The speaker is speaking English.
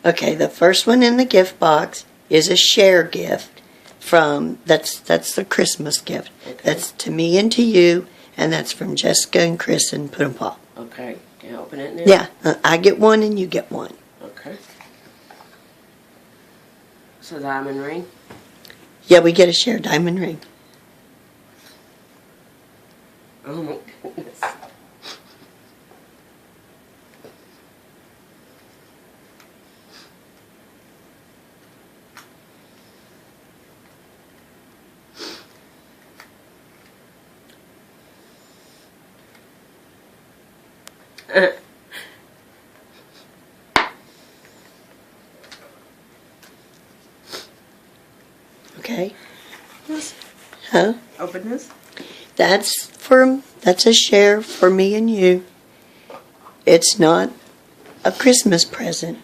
Okay, the first one in the gift box is a share gift from, that's the Christmas gift. Okay. That's to me and to you, and that's from Jessica and Chris and Pudd'n'Paw. Okay. Can I open it now? Yeah, I get one and you get one. Okay. It's a diamond ring. Yeah, we get a share diamond ring. Oh my goodness. Okay? Huh? Open this. That's a share for me and you. It's not a Christmas present.